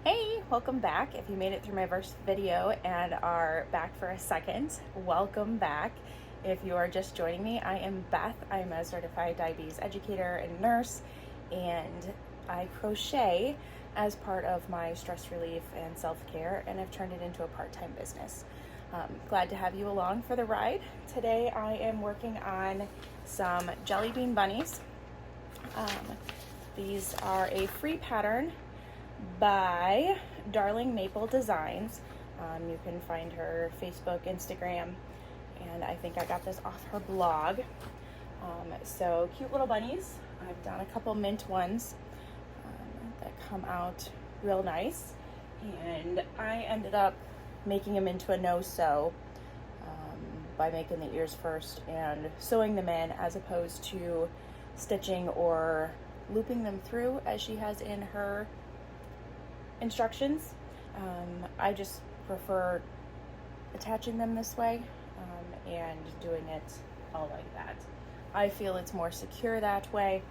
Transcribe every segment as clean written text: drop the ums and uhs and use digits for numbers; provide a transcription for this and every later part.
Hey, welcome back. If you made it through my first video and are back for a second, welcome back. If you are just joining me, I am Beth. I am a certified diabetes educator and nurse, and I crochet as part of my stress relief and self-care, and I've turned it into a part-time business. Glad to have you along for the ride. Today I am working on some jelly bean bunnies. These are a free pattern by Darling Maple Designs. You can find her Facebook, Instagram, and I think I got this off her blog. So cute little bunnies. I've done a couple mint ones that come out real nice, and I ended up making them into a no-sew by making the ears first and sewing them in, as opposed to stitching or looping them through as she has in her instructions. I just prefer attaching them this way and doing it all like that. I feel it's more secure that way,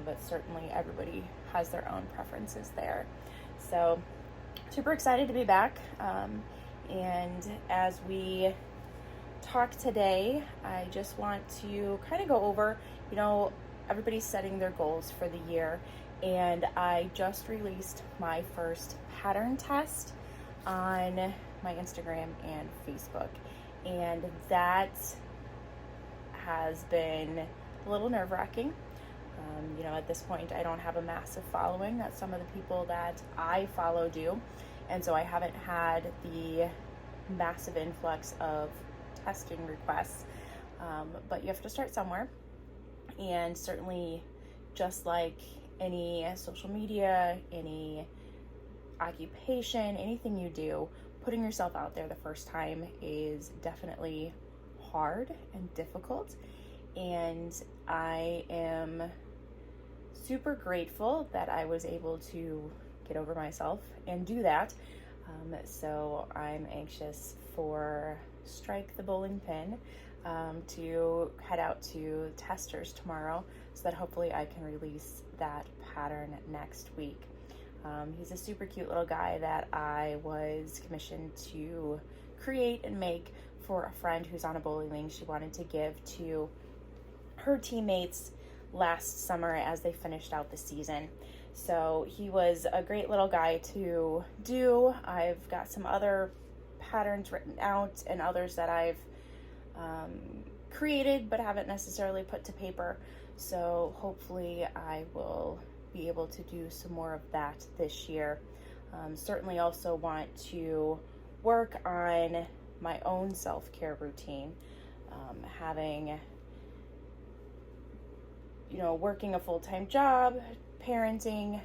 but certainly everybody has their own preferences there. So super excited to be back, and as we talk today, I just want to kind of go over, everybody's setting their goals for the year, and I just released my first pattern test on my Instagram and Facebook, and that has been a little nerve-wracking. At this point I don't have a massive following that some of the people that I follow do, and so I haven't had the massive influx of testing requests, but you have to start somewhere. And certainly, just like any social media, any occupation, anything you do, putting yourself out there the first time is definitely hard and difficult. And I am super grateful that I was able to get over myself and do that. So I'm anxious for Strike the Bowling Pin to head out to testers tomorrow, so that hopefully I can release that pattern next week. He's a super cute little guy that I was commissioned to create and make for a friend who's on a bowling league. She wanted to give to her teammates last summer as they finished out the season. So he was a great little guy to do. I've got some other patterns written out and others that I've created but haven't necessarily put to paper. So hopefully I will be able to do some more of that this year. Certainly also want to work on my own self-care routine. Having, working a full-time job, parenting,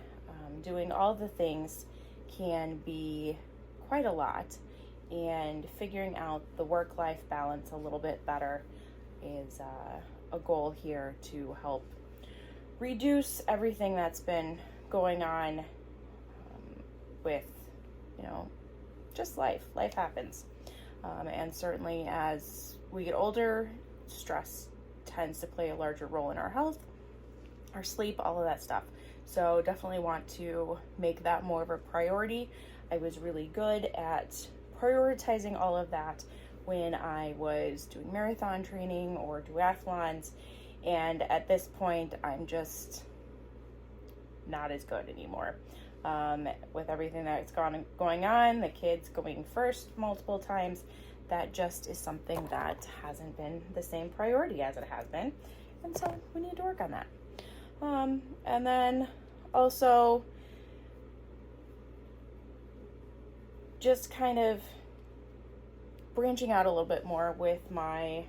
doing all the things can be quite a lot, and figuring out the work-life balance a little bit better is a goal here to help reduce everything that's been going on with, just life. Life happens. And certainly as we get older, stress tends to play a larger role in our health, our sleep, all of that stuff. So definitely want to make that more of a priority. I was really good at prioritizing all of that when I was doing marathon training or duathlons, and at this point I'm just not as good anymore. With everything that's going on, the kids going first multiple times, that just is something that hasn't been the same priority as it has been, and so we need to work on that. And then also just kind of branching out a little bit more with my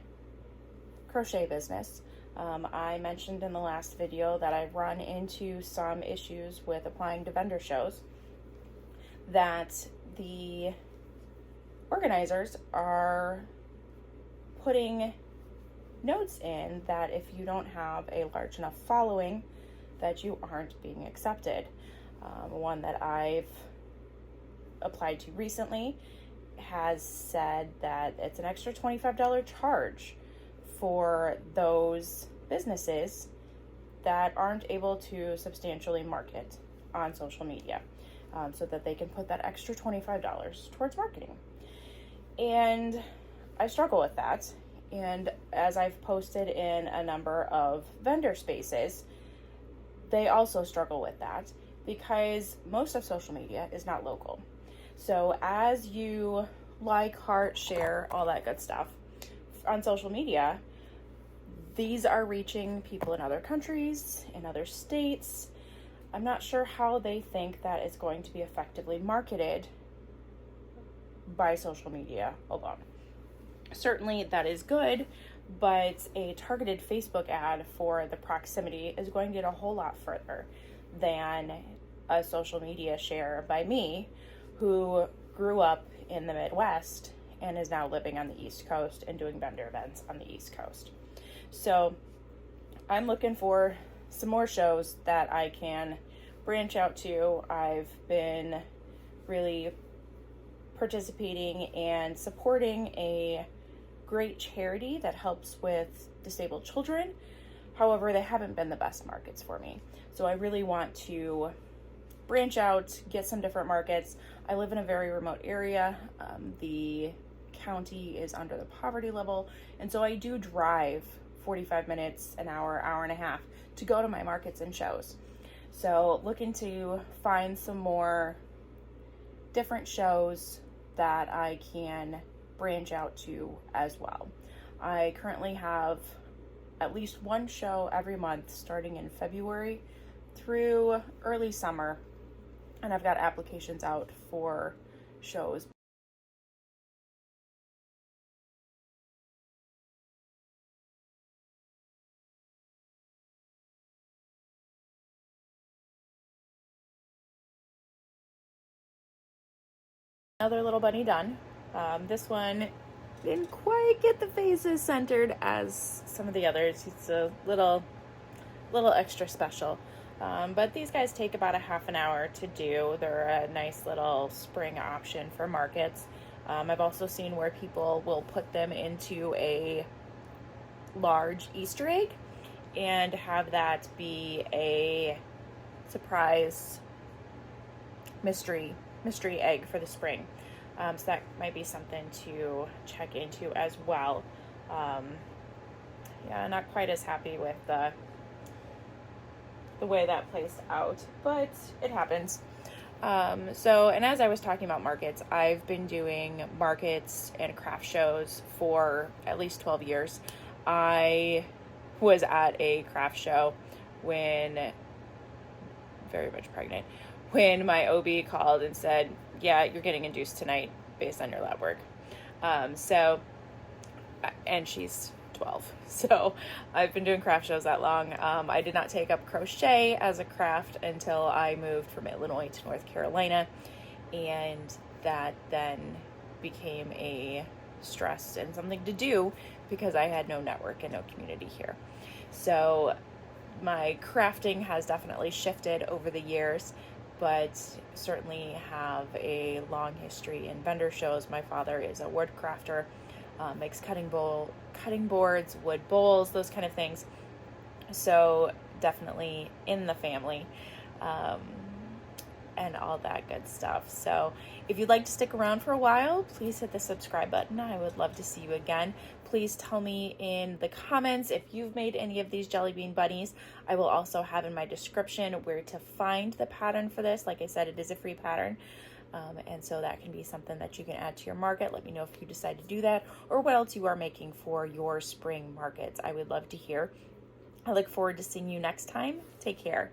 crochet business. I mentioned in the last video that I've run into some issues with applying to vendor shows, that the organizers are putting notes in that if you don't have a large enough following, that you aren't being accepted. One that I've applied to recently has said that it's an extra $25 charge for those businesses that aren't able to substantially market on social media. so that they can put that extra $25 towards marketing. And I struggle with that. And as I've posted in a number of vendor spaces, they also struggle with that because most of social media is not local. So as you like, heart, share, all that good stuff on social media, these are reaching people in other countries, in other states. I'm not sure how they think that is going to be effectively marketed by social media alone. Certainly that is good, but a targeted Facebook ad for the proximity is going to get a whole lot further than a social media share by me, who grew up in the Midwest and is now living on the East Coast and doing vendor events on the East Coast. So I'm looking for some more shows that I can branch out to. I've been really participating and supporting a great charity that helps with disabled children. However, they haven't been the best markets for me. So I really want to branch out, get some different markets. I live in a very remote area. The county is under the poverty level. And so I do drive 45 minutes, an hour, hour and a half to go to my markets and shows. So looking to find some more different shows that I can branch out to as well. I currently have at least one show every month starting in February through early summer, and I've got applications out for shows. Another little bunny done. This one didn't quite get the faces centered as some of the others. It's a little extra special. But these guys take about a half an hour to do. They're a nice little spring option for markets. I've also seen where people will put them into a large Easter egg and have that be a surprise mystery egg for the spring. So that might be something to check into as well. Yeah, not quite as happy with the way that plays out, but it happens. And as I was talking about markets, I've been doing markets and craft shows for at least 12 years. I was at a craft show when very much pregnant, when my OB called and said, yeah, you're getting induced tonight based on your lab work. And she's 12. So I've been doing craft shows that long. I did not take up crochet as a craft until I moved from Illinois to North Carolina. And that then became a stress and something to do because I had no network and no community here. So my crafting has definitely shifted over the years, but certainly have a long history in vendor shows. My father is a wood crafter, makes cutting boards, wood bowls, those kind of things. So definitely in the family, and all that good stuff. So if you'd like to stick around for a while, please hit the subscribe button. I would love to see you again. Please tell me in the comments if you've made any of these jelly bean bunnies. I will also have in my description where to find the pattern for this. Like I said, it is a free pattern. And so that can be something that you can add to your market. Let me know if you decide to do that or what else you are making for your spring markets. I would love to hear. I look forward to seeing you next time. Take care.